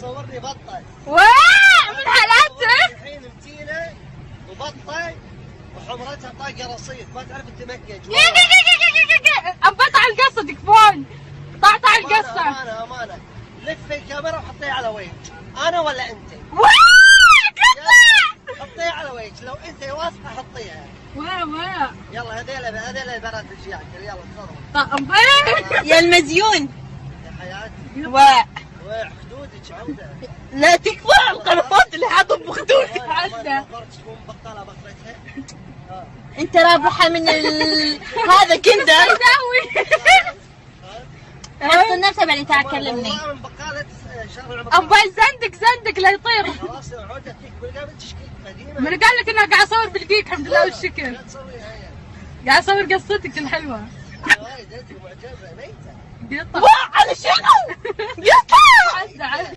مصورني بطه. واو من حالاتك. الحين متينه وبطه وحمرتها طاقه رصيد، ما تعرف تتمكن. ابطع القصه تكفون. طعطع القصه. امانه لفي الكاميرا وحطيها على وجهك. انا ولا انت؟ حطيها على وجهك، لو انت واثقه حطيها. واو يلا هذيل البنات الشياكه، يلا تفضلوا. طب يا المزيون يا حياتي. وخدودك عوده. لا تكفى القنفات اللي حاطه بخدودك. عدة. بطاله بطلتها. انت رابحه من هذا كندر. حط نفسه بعدين تعال كلمني. والله من بقاله شارع ابا زندك لا يطير. خلاص عودة فيك بالقابل تشكيل قديمه. من قال لك انا قاعد اصور بالجيك الحمد لله والشكر. لا تسويها هي. قاعد اصور قصتك الحلوه. وايد انت معجبه ميته. قطع. على شنو؟ قطع. عدة